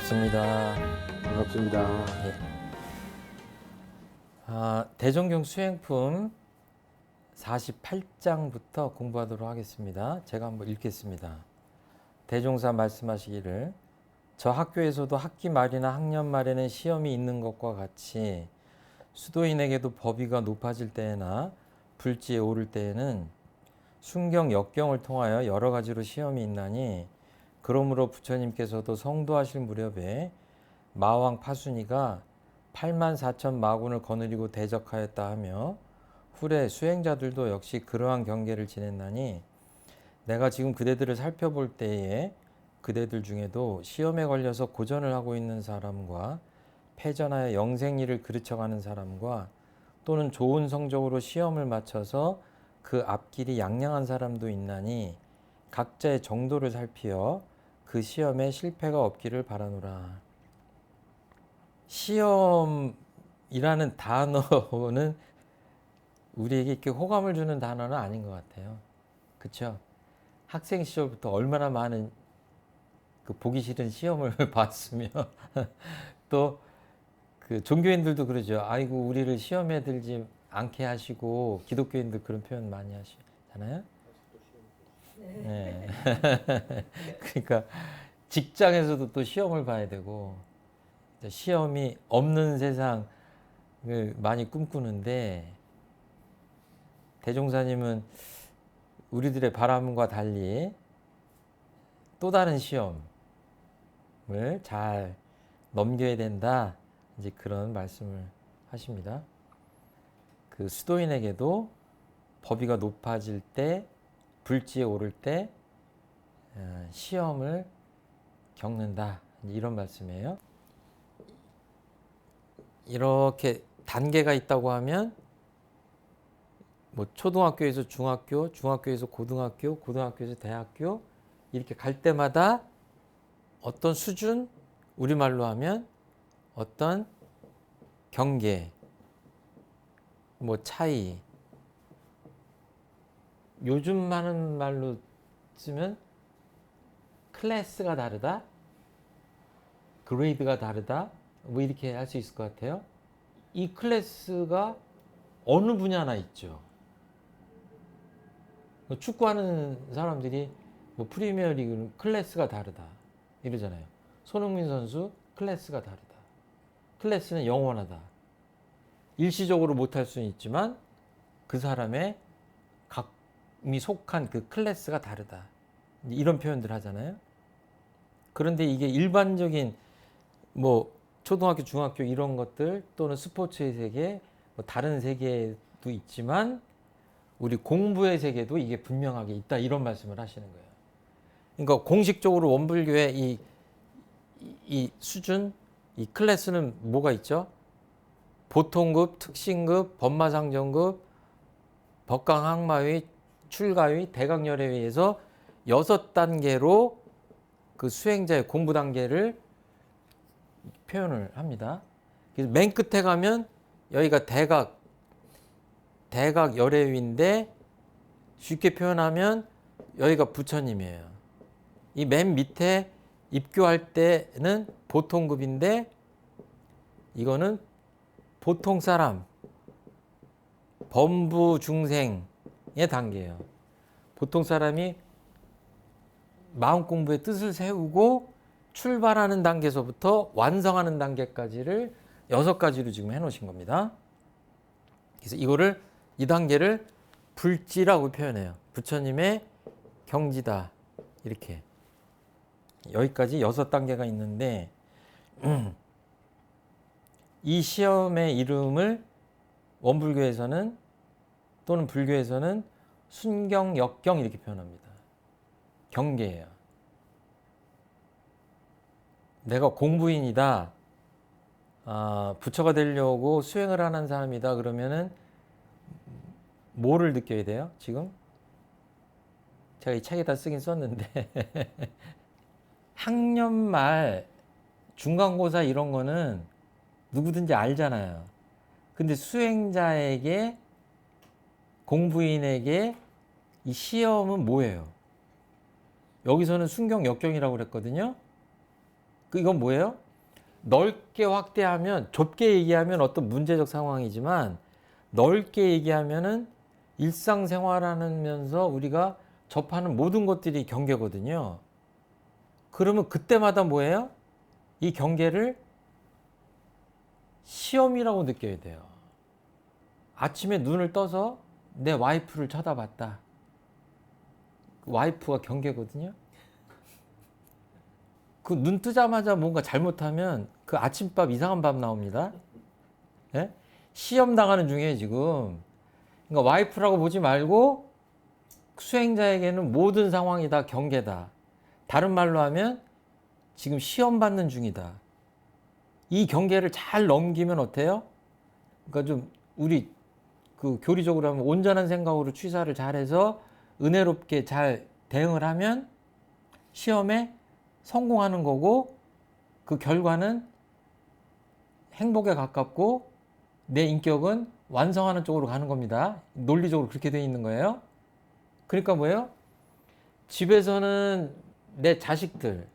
반갑습니다. 반갑습니다. 예. 대종경 수행품 48장부터 공부하도록 하겠습니다. 제가 한번 읽겠습니다. 대종사 말씀하시기를 저 학교에서도 학기 말이나 학년 말에는 시험이 있는 것과 같이 수도인에게도 법위가 높아질 때나 불지에 오를 때에는 순경, 역경을 통하여 여러 가지로 시험이 있나니 그러므로 부처님께서도 성도하실 무렵에 마왕 파순이가 8만 4천 마군을 거느리고 대적하였다 하며 후래 수행자들도 역시 그러한 경계를 지냈나니 내가 지금 그대들을 살펴볼 때에 그대들 중에도 시험에 걸려서 고전을 하고 있는 사람과 패전하여 영생일을 그르쳐가는 사람과 또는 좋은 성적으로 시험을 마쳐서 그 앞길이 양양한 사람도 있나니 각자의 정도를 살피어 그 시험에 실패가 없기를 바라노라. 시험이라는 단어는 우리에게 이렇게 호감을 주는 단어는 아닌 것 같아요. 그렇죠? 학생 시절부터 얼마나 많은 그 보기 싫은 시험을 봤으며 또 그 종교인들도 그러죠. 아이고 우리를 시험에 들지 않게 하시고 기독교인들 그런 표현 많이 하시잖아요. 네. 그러니까 직장에서도 또 시험을 봐야 되고 시험이 없는 세상을 많이 꿈꾸는데 대종사님은 우리들의 바람과 달리 또 다른 시험을 잘 넘겨야 된다. 이제 그런 말씀을 하십니다. 그 수도인에게도 법위가 높아질 때, 불지에 오를 때 시험을 겪는다. 이런 말씀이에요. 이렇게 단계가 있다고 하면 뭐 초등학교에서 중학교, 중학교에서 고등학교, 고등학교에서 대학교 이렇게 갈 때마다 어떤 수준, 우리말로 하면 어떤 경계, 뭐 차이, 요즘 하는 말로 쓰면 클래스가 다르다, 그레이드가 다르다, 뭐 이렇게 할 수 있을 것 같아요. 이 클래스가 어느 분야나 있죠. 축구하는 사람들이 뭐 프리미어 리그는 클래스가 다르다 이러잖아요. 손흥민 선수 클래스가 다르다. 클래스는 영원하다. 일시적으로 못할 수는 있지만 그 사람의 각이 속한 그 클래스가 다르다. 이런 표현들 하잖아요. 그런데 이게 일반적인 뭐 초등학교, 중학교 이런 것들 또는 스포츠의 세계, 뭐 다른 세계도 있지만 우리 공부의 세계도 이게 분명하게 있다 이런 말씀을 하시는 거예요. 그러니까 공식적으로 원불교의 이 수준, 이 클래스는 뭐가 있죠? 보통급, 특신급, 법마상정급, 법강학마위, 출가위, 대강열애위에서 6단계로 그 수행자의 공부 단계를 표현을 합니다. 그래서 맨 끝에 가면 여기가 대각 열애위인데 쉽게 표현하면 여기가 부처님이에요. 이 맨 밑에 입교할 때는 보통급인데 이거는 보통 사람, 범부 중생의 단계예요. 보통 사람이 마음 공부의 뜻을 세우고 출발하는 단계에서부터 완성하는 단계까지를 6가지로 지금 해놓으신 겁니다. 그래서 이 단계를 불지라고 표현해요. 부처님의 경지다. 이렇게. 여기까지 6단계가 있는데 이 시험의 이름을 원불교에서는 또는 불교에서는 순경, 역경 이렇게 표현합니다. 경계예요. 내가 공부인이다. 부처가 되려고 수행을 하는 사람이다. 그러면은 뭐를 느껴야 돼요? 지금? 제가 이 책에다 쓰긴 썼는데 학년 말 중간고사 이런 거는 누구든지 알잖아요. 근데 수행자에게 공부인에게 이 시험은 뭐예요? 여기서는 순경 역경이라고 그랬거든요. 이건 뭐예요? 넓게 확대하면, 좁게 얘기하면 어떤 문제적 상황이지만 넓게 얘기하면은 일상생활하면서 우리가 접하는 모든 것들이 경계거든요. 그러면 그때마다 뭐예요? 이 경계를 시험이라고 느껴야 돼요. 아침에 눈을 떠서 내 와이프를 쳐다봤다. 와이프가 경계거든요. 그 눈 뜨자마자 뭔가 잘못하면 그 아침밥 이상한 밥 나옵니다. 예? 시험 나가는 중이에요, 지금. 그러니까 와이프라고 보지 말고 수행자에게는 모든 상황이 다 경계다. 다른 말로 하면 지금 시험 받는 중이다. 이 경계를 잘 넘기면 어때요? 그러니까 좀 우리 그 교리적으로 하면 온전한 생각으로 취사를 잘해서 은혜롭게 잘 대응을 하면 시험에 성공하는 거고, 그 결과는 행복에 가깝고 내 인격은 완성하는 쪽으로 가는 겁니다. 논리적으로 그렇게 되어 있는 거예요. 그러니까 뭐예요? 집에서는 내 자식들,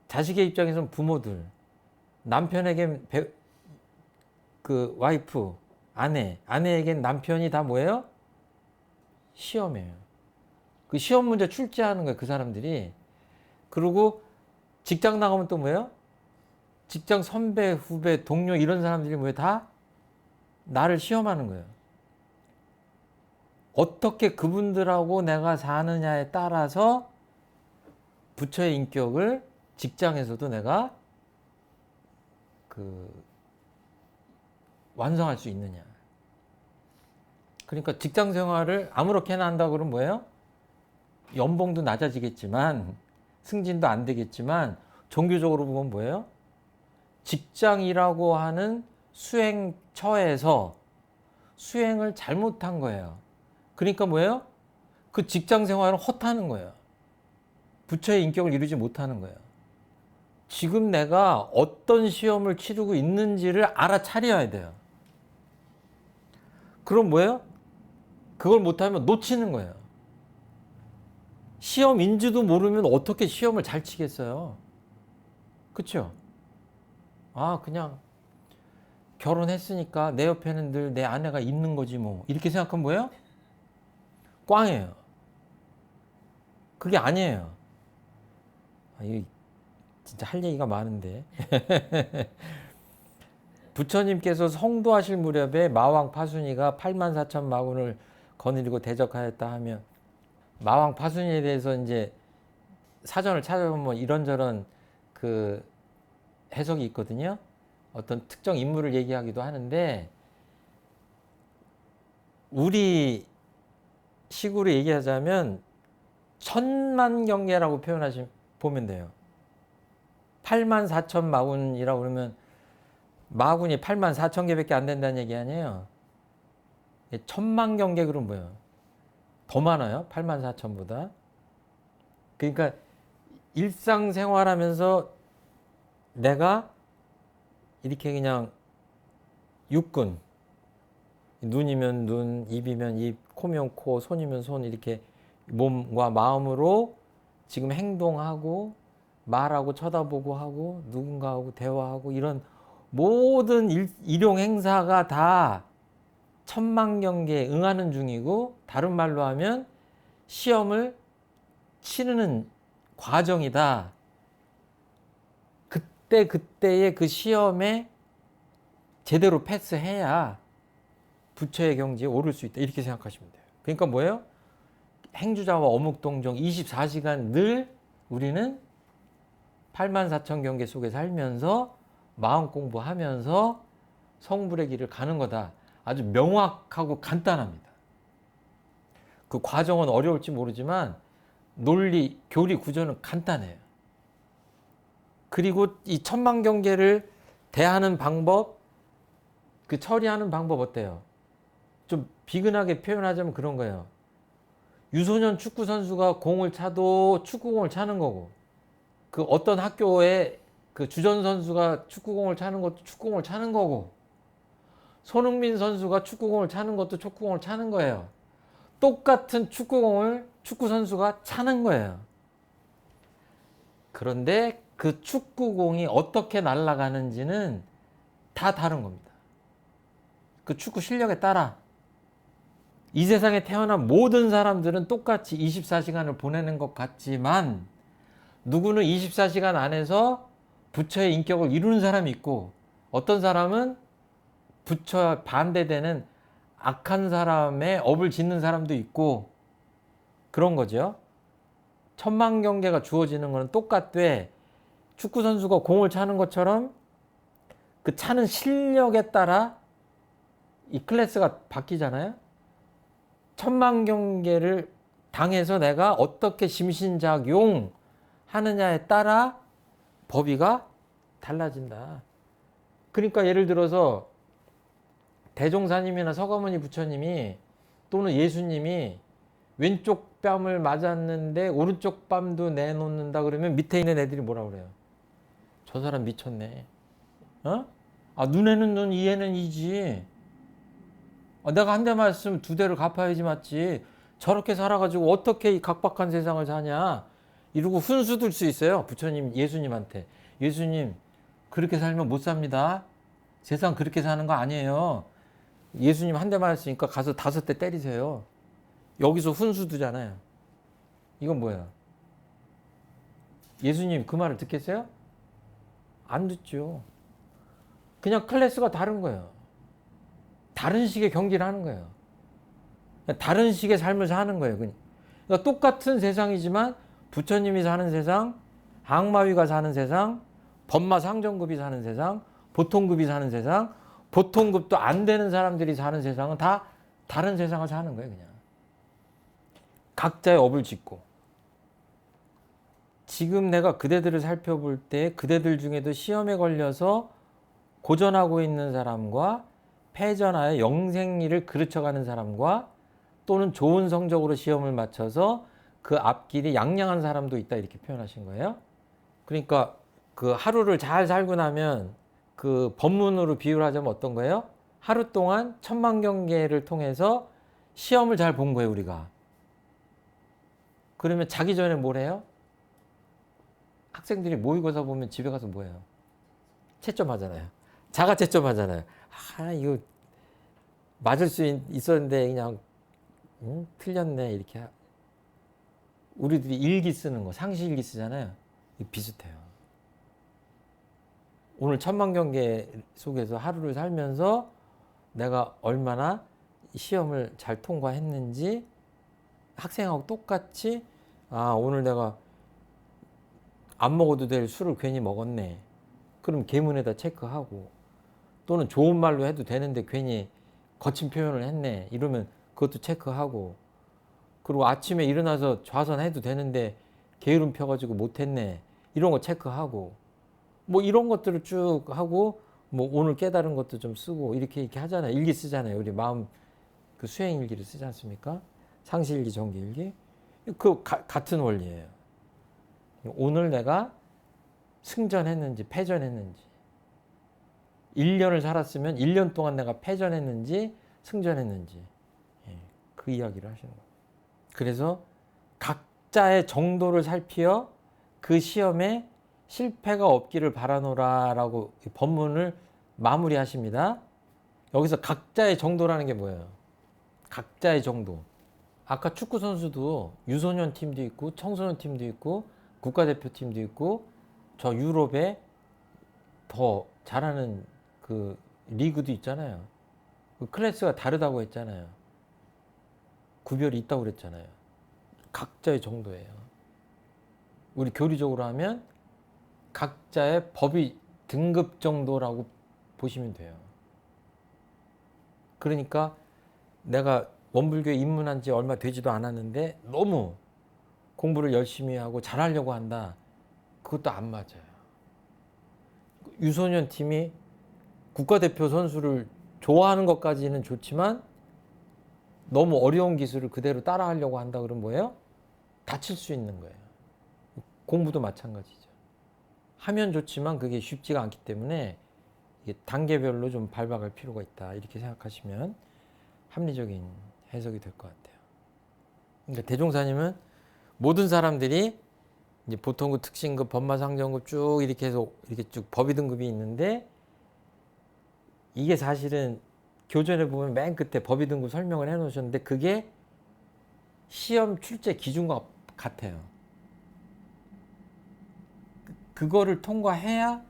자식의 입장에서는 부모들, 남편에겐 그 와이프, 아내에겐 남편이 다 뭐예요? 시험이에요. 그 시험 문제 출제하는 거예요, 그 사람들이. 그리고 직장 나가면 또 뭐예요? 직장 선배, 후배, 동료 이런 사람들이 뭐예요? 다 나를 시험하는 거예요. 어떻게 그분들하고 내가 사느냐에 따라서 부처의 인격을 직장에서도 내가 완성할 수 있느냐. 그러니까 직장 생활을 아무렇게나 한다 그러면 뭐예요? 연봉도 낮아지겠지만 승진도 안 되겠지만 종교적으로 보면 뭐예요? 직장이라고 하는 수행처에서 수행을 잘못한 거예요. 그러니까 뭐예요? 그 직장 생활은 헛하는 거예요. 부처의 인격을 이루지 못하는 거예요. 지금 내가 어떤 시험을 치르고 있는지를 알아차려야 돼요. 그럼 뭐예요? 그걸 못하면 놓치는 거예요. 시험인지도 모르면 어떻게 시험을 잘 치겠어요? 그렇죠? 아, 그냥 결혼했으니까 내 옆에는 늘 내 아내가 있는 거지 뭐. 이렇게 생각하면 뭐예요? 꽝이에요. 그게 아니에요. 이 진짜 할 얘기가 많은데. 부처님께서 성도하실 무렵에 마왕 파순이가 84,000 마군을 거느리고 대적하였다 하면, 마왕 파순이에 대해서 이제 사전을 찾아보면 이런저런 그 해석이 있거든요. 어떤 특정 인물을 얘기하기도 하는데, 우리 식으로 얘기하자면 천만경계라고 보면 돼요. 84,000 마군이라고 그러면 마군이 84,000개밖에 안 된다는 얘기 아니에요. 천만경계 그럼 뭐예요? 더 많아요. 84,000보다. 그러니까 일상생활하면서 내가 이렇게 그냥 육군, 눈이면 눈, 입이면 입, 코면 코, 손이면 손, 이렇게 몸과 마음으로 지금 행동하고 말하고 쳐다보고 하고 누군가하고 대화하고 이런 모든 일용 행사가 다 천만경계에 응하는 중이고, 다른 말로 하면 시험을 치르는 과정이다. 그때의 그 시험에 제대로 패스해야 부처의 경지에 오를 수 있다. 이렇게 생각하시면 돼요. 그러니까 뭐예요? 행주자와 어묵동정 24시간 늘 우리는 84,000 경계 속에 살면서 마음 공부하면서 성불의 길을 가는 거다. 아주 명확하고 간단합니다. 그 과정은 어려울지 모르지만 논리, 교리 구조는 간단해요. 그리고 이 천만 경계를 대하는 방법, 그 처리하는 방법 어때요? 좀 비근하게 표현하자면 그런 거예요. 유소년 축구 선수가 공을 차도 축구공을 차는 거고, 그 어떤 학교에 그 주전 선수가 축구공을 차는 것도 축구공을 차는 거고, 손흥민 선수가 축구공을 차는 것도 축구공을 차는 거예요. 똑같은 축구공을 축구 선수가 차는 거예요. 그런데 그 축구공이 어떻게 날아가는지는 다 다른 겁니다. 그 축구 실력에 따라 이 세상에 태어난 모든 사람들은 똑같이 24시간을 보내는 것 같지만 누구는 24시간 안에서 부처의 인격을 이루는 사람이 있고 어떤 사람은 부처와 반대되는 악한 사람의 업을 짓는 사람도 있고 그런 거죠. 천만경계가 주어지는 것은 똑같되 축구 선수가 공을 차는 것처럼 그 차는 실력에 따라 이 클래스가 바뀌잖아요. 천만경계를 당해서 내가 어떻게 심신작용 하느냐에 따라 법위가 달라진다. 그러니까 예를 들어서 대종사님이나 서가모니 부처님이 또는 예수님이 왼쪽 뺨을 맞았는데 오른쪽 뺨도 내놓는다 그러면 밑에 있는 애들이 뭐라 그래요? 저 사람 미쳤네. 어? 아, 눈에는 눈, 이에는 이지. 내가 한 대 맞으면 두 대를 갚아야지 맞지. 저렇게 살아가지고 어떻게 이 각박한 세상을 사냐. 이러고 훈수 둘 수 있어요. 부처님, 예수님한테. 예수님, 그렇게 살면 못 삽니다. 세상 그렇게 사는 거 아니에요. 예수님 한 대 맞았으니까 가서 5대 때리세요. 여기서 훈수 두잖아요. 이건 뭐야? 예수님 그 말을 듣겠어요? 안 듣죠. 그냥 클래스가 다른 거예요. 다른 식의 경기를 하는 거예요. 다른 식의 삶을 사는 거예요. 그러니까 똑같은 세상이지만 부처님이 사는 세상, 악마위가 사는 세상, 법마 상정급이 사는 세상, 보통급이 사는 세상, 보통급도 안 되는 사람들이 사는 세상은 다 다른 세상을 사는 거예요. 그냥 각자의 업을 짓고. 지금 내가 그대들을 살펴볼 때 그대들 중에도 시험에 걸려서 고전하고 있는 사람과 패전하여 영생리를 그르쳐가는 사람과 또는 좋은 성적으로 시험을 맞춰서 그 앞길이 양양한 사람도 있다 이렇게 표현하신 거예요. 그러니까 그 하루를 잘 살고 나면 그 법문으로 비유를 하자면 어떤 거예요? 하루 동안 천만경계를 통해서 시험을 잘 본 거예요, 우리가. 그러면 자기 전에 뭘 해요? 학생들이 모의고사 보면 집에 가서 뭐 해요? 채점하잖아요. 자가 채점하잖아요. 아, 이거 맞을 수 있었는데 그냥 틀렸네 이렇게. 우리들이 일기 쓰는 거, 상시일기 쓰잖아요. 비슷해요. 오늘 천만경계 속에서 하루를 살면서 내가 얼마나 시험을 잘 통과했는지 학생하고 똑같이 오늘 내가 안 먹어도 될 술을 괜히 먹었네. 그럼 계문에다 체크하고 또는 좋은 말로 해도 되는데 괜히 거친 표현을 했네. 이러면 그것도 체크하고 그리고 아침에 일어나서 좌선해도 되는데 게으름 펴가지고 못했네. 이런 거 체크하고 뭐 이런 것들을 쭉 하고 뭐 오늘 깨달은 것도 좀 쓰고 이렇게 하잖아요. 일기 쓰잖아요. 우리 마음 그 수행 일기를 쓰지 않습니까? 상시 일기, 정기 일기. 그 같은 원리예요. 오늘 내가 승전했는지 패전했는지 1년을 살았으면 1년 동안 내가 패전했는지 승전했는지 그 이야기를 하시는 거예요. 그래서 각자의 정도를 살피어 그 시험에 실패가 없기를 바라노라라고 법문을 마무리하십니다. 여기서 각자의 정도라는 게 뭐예요? 각자의 정도. 아까 축구 선수도 유소년 팀도 있고 청소년 팀도 있고 국가대표팀도 있고 저 유럽에 더 잘하는 그 리그도 있잖아요. 그 클래스가 다르다고 했잖아요. 구별이 있다고 그랬잖아요. 각자의 정도예요. 우리 교리적으로 하면 각자의 법이 등급 정도라고 보시면 돼요. 그러니까 내가 원불교에 입문한 지 얼마 되지도 않았는데 너무 공부를 열심히 하고 잘하려고 한다. 그것도 안 맞아요. 유소년 팀이 국가대표 선수를 좋아하는 것까지는 좋지만 너무 어려운 기술을 그대로 따라하려고 한다 그러면 뭐예요? 다칠 수 있는 거예요. 공부도 마찬가지죠. 하면 좋지만 그게 쉽지가 않기 때문에 이게 단계별로 좀 밟아갈 필요가 있다. 이렇게 생각하시면 합리적인 해석이 될 것 같아요. 그러니까 대종사님은 모든 사람들이 이제 보통급, 특징급, 법마상정급 쭉 이렇게 해서 이렇게 쭉 법의 등급이 있는데 이게 사실은 교재를 보면 맨 끝에 법의 등급 설명을 해 놓으셨는데 그게 시험 출제 기준과 같아요. 그거를 통과해야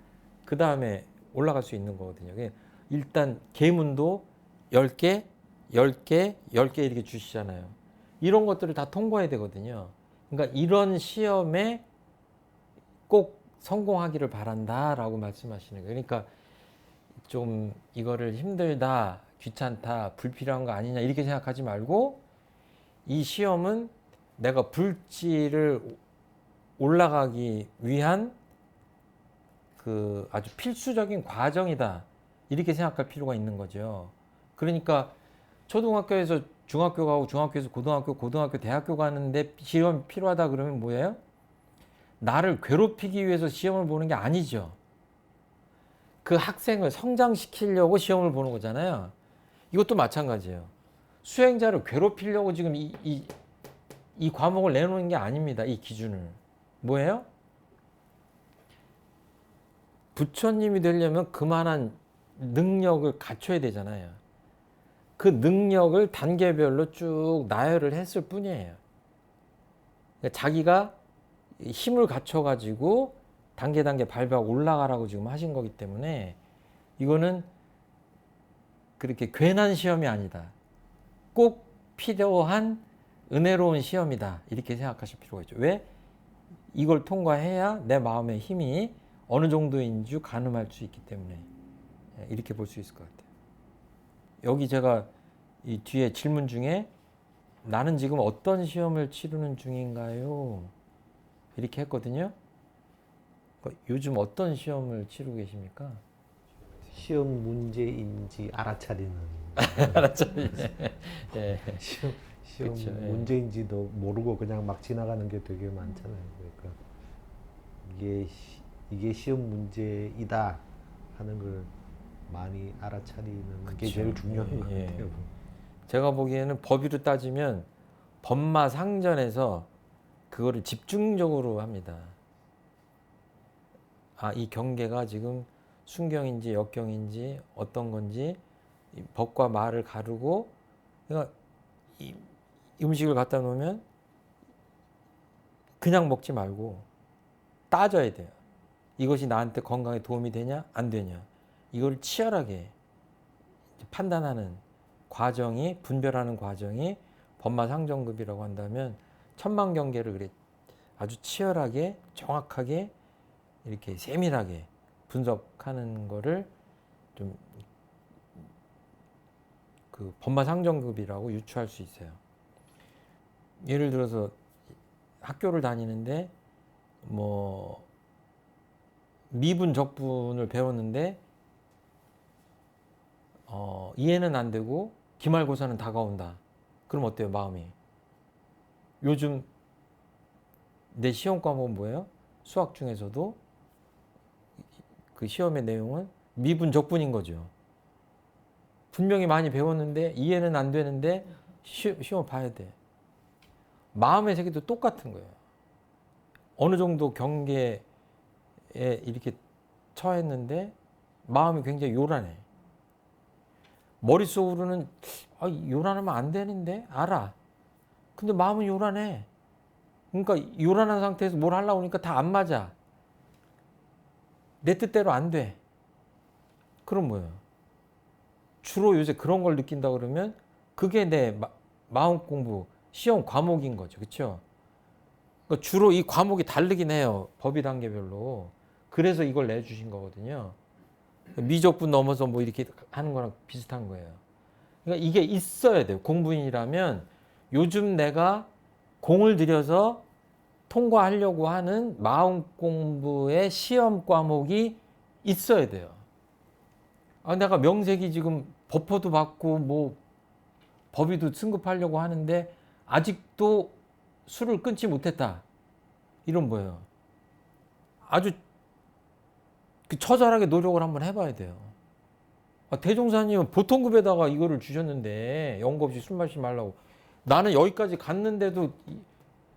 그 다음에 올라갈 수 있는 거거든요. 일단 계문도 10개, 10개, 10개 이렇게 주시잖아요. 이런 것들을 다 통과해야 되거든요. 그러니까 이런 시험에 꼭 성공하기를 바란다라고 말씀하시는 거예요. 그러니까 좀 이거를 힘들다, 귀찮다, 불필요한 거 아니냐 이렇게 생각하지 말고 이 시험은 내가 불지를 올라가기 위한 그 아주 필수적인 과정이다 이렇게 생각할 필요가 있는 거죠. 그러니까 초등학교에서 중학교 가고 중학교에서 고등학교, 고등학교 대학교 가는데 시험이 필요하다 그러면 뭐예요? 나를 괴롭히기 위해서 시험을 보는 게 아니죠. 그 학생을 성장시키려고 시험을 보는 거잖아요. 이것도 마찬가지예요. 수행자를 괴롭히려고 지금 이 과목을 내놓는 게 아닙니다. 이 기준을. 뭐예요? 부처님이 되려면 그만한 능력을 갖춰야 되잖아요. 그 능력을 단계별로 쭉 나열을 했을 뿐이에요. 그러니까 자기가 힘을 갖춰가지고 단계 밟아 올라가라고 지금 하신 거기 때문에 이거는 그렇게 괜한 시험이 아니다. 꼭 필요한 은혜로운 시험이다. 이렇게 생각하실 필요가 있죠. 왜? 이걸 통과해야 내 마음의 힘이 어느 정도인지 가늠할 수 있기 때문에 이렇게 볼 수 있을 것 같아요. 여기 제가 이 뒤에 질문 중에 나는 지금 어떤 시험을 치르는 중인가요? 이렇게 했거든요. 요즘 어떤 시험을 치르고 계십니까? 시험 문제인지 알아차리는. 알았죠? 예. 시험 그쵸, 예. 문제인지도 모르고 그냥 막 지나가는 게 되게 많잖아요. 그러니까 이게 시험 문제이다 하는 걸 많이 알아차리는 게 제일 중요한 것 같아요. 제가 보기에는 법위로 따지면 법마상전에서 그거를 집중적으로 합니다. 아, 이 경계가 지금 순경인지 역경인지 어떤 건지 법과 말을 가르고, 그러니까 이 음식을 갖다 놓으면 그냥 먹지 말고 따져야 돼요. 이것이 나한테 건강에 도움이 되냐 안 되냐 이걸 치열하게 판단하는 과정이, 분별하는 과정이 법마상정급이라고 한다면 천만경계를 그래 아주 치열하게 정확하게 이렇게 세밀하게 분석하는 거를 좀 그 법마상정급이라고 유추할 수 있어요. 예를 들어서 학교를 다니는데 뭐 미분 적분을 배웠는데 이해는 안 되고 기말고사는 다가온다. 그럼 어때요, 마음이? 요즘 내 시험 과목은 뭐예요? 수학 중에서도 그 시험의 내용은 미분 적분인 거죠. 분명히 많이 배웠는데 이해는 안 되는데 시험 봐야 돼. 마음의 세계도 똑같은 거예요. 어느 정도 경계에 이렇게 처했는데 마음이 굉장히 요란해. 머릿속으로는 요란하면 안 되는데 알아. 근데 마음은 요란해. 그러니까 요란한 상태에서 뭘 하려고 하니까 다 안 맞아. 내 뜻대로 안 돼. 그럼 뭐예요? 주로 요새 그런 걸 느낀다 그러면 그게 내 마음 공부, 시험 과목인 거죠. 그렇죠? 그러니까 주로 이 과목이 다르긴 해요. 법의 단계별로. 그래서 이걸 내주신 거거든요. 미적분 넘어서 뭐 이렇게 하는 거랑 비슷한 거예요. 그러니까 이게 있어야 돼요. 공부인이라면 요즘 내가 공을 들여서 통과하려고 하는 마음 공부의 시험 과목이 있어야 돼요. 내가 명색이 지금 법포도 받고 뭐 법의도 승급하려고 하는데 아직도 술을 끊지 못했다. 이런 거예요. 아주 처절하게 노력을 한번 해봐야 돼요. 대종사님은 보통급에다가 이거를 주셨는데 연고 없이 술 마시지 말라고. 나는 여기까지 갔는데도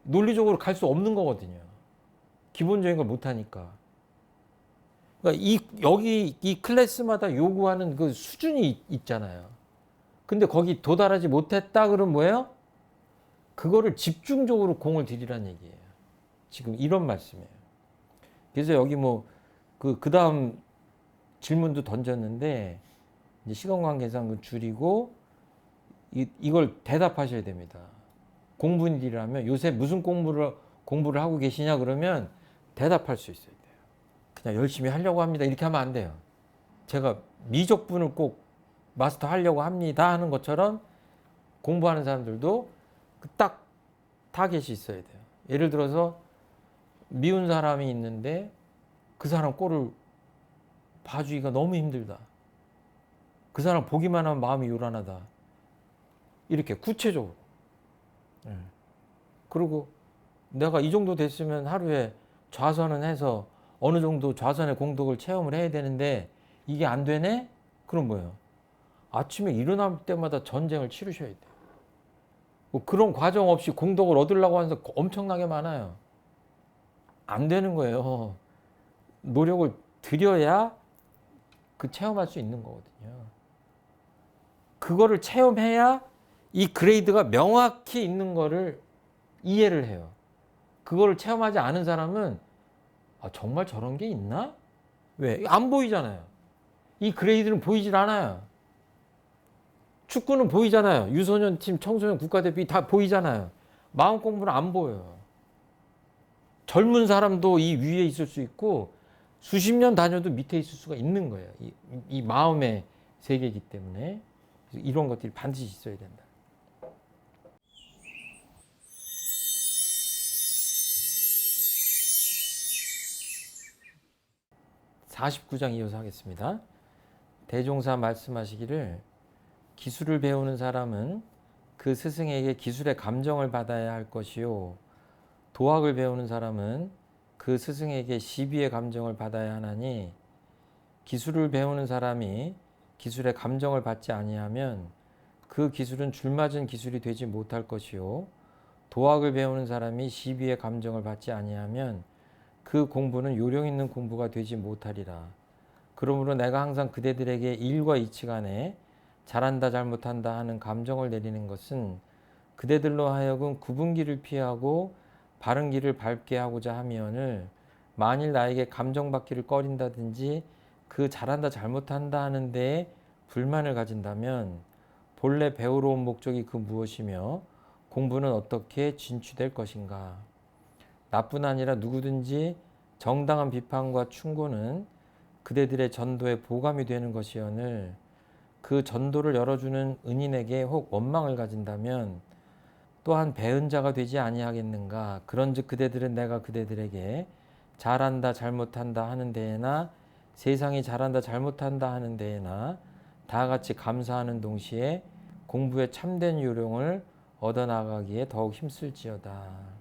논리적으로 갈 수 없는 거거든요. 기본적인 걸 못하니까. 그러니까 여기 이 클래스마다 요구하는 그 수준이 있잖아요. 근데 거기 도달하지 못했다 그러면 뭐예요? 그거를 집중적으로 공을 들이란 얘기예요. 지금 이런 말씀이에요. 그래서 여기 뭐 그 다음 질문도 던졌는데 이제 시간 관계상 줄이고 이걸 대답하셔야 됩니다. 공부일이라면 요새 무슨 공부를 하고 계시냐 그러면 대답할 수 있어야 돼요. 그냥 열심히 하려고 합니다. 이렇게 하면 안 돼요. 제가 미적분을 꼭 마스터 하려고 합니다 하는 것처럼 공부하는 사람들도 딱 타겟이 있어야 돼요. 예를 들어서 미운 사람이 있는데 그 사람 꼴을 봐주기가 너무 힘들다. 그 사람 보기만 하면 마음이 요란하다. 이렇게 구체적으로. 그리고 내가 이 정도 됐으면 하루에 좌선은 해서 어느 정도 좌선의 공덕을 체험을 해야 되는데 이게 안 되네? 그럼 뭐예요? 아침에 일어날 때마다 전쟁을 치르셔야 돼요. 뭐 그런 과정 없이 공덕을 얻으려고 하는 사람 엄청나게 많아요. 안 되는 거예요. 노력을 들여야 그 체험할 수 있는 거거든요. 그거를 체험해야 이 그레이드가 명확히 있는 거를 이해를 해요. 그거를 체험하지 않은 사람은 정말 저런 게 있나? 왜? 안 보이잖아요. 이 그레이드는 보이질 않아요. 축구는 보이잖아요. 유소년 팀, 청소년 국가대표 다 보이잖아요. 마음 공부는 안 보여요. 젊은 사람도 이 위에 있을 수 있고 수십 년 다녀도 밑에 있을 수가 있는 거예요. 이 마음의 세계이기 때문에 이런 것들이 반드시 있어야 된다. 49장 이어서 하겠습니다. 대종사 말씀하시기를 기술을 배우는 사람은 그 스승에게 기술의 감정을 받아야 할 것이요 도학을 배우는 사람은 그 스승에게 시비의 감정을 받아야 하나니 기술을 배우는 사람이 기술의 감정을 받지 아니하면 그 기술은 줄맞은 기술이 되지 못할 것이요 도학을 배우는 사람이 시비의 감정을 받지 아니하면 그 공부는 요령 있는 공부가 되지 못하리라. 그러므로 내가 항상 그대들에게 일과 이치간에 잘한다 잘못한다 하는 감정을 내리는 것은 그대들로 하여금 굽은 길을 피하고 바른 길을 밟게 하고자 하면을 만일 나에게 감정받기를 꺼린다든지 그 잘한다 잘못한다 하는 데에 불만을 가진다면 본래 배우러 온 목적이 그 무엇이며 공부는 어떻게 진취될 것인가. 나뿐 아니라 누구든지 정당한 비판과 충고는 그대들의 전도에 보감이 되는 것이오늘 그 전도를 열어주는 은인에게 혹 원망을 가진다면 또한 배은 자가 되지 아니하겠는가. 그런즉 그대들은 내가 그대들에게 잘한다 잘못한다 하는 데에나 세상이 잘한다 잘못한다 하는 데에나 다 같이 감사하는 동시에 공부에 참된 요령을 얻어나가기에 더욱 힘쓸지어다.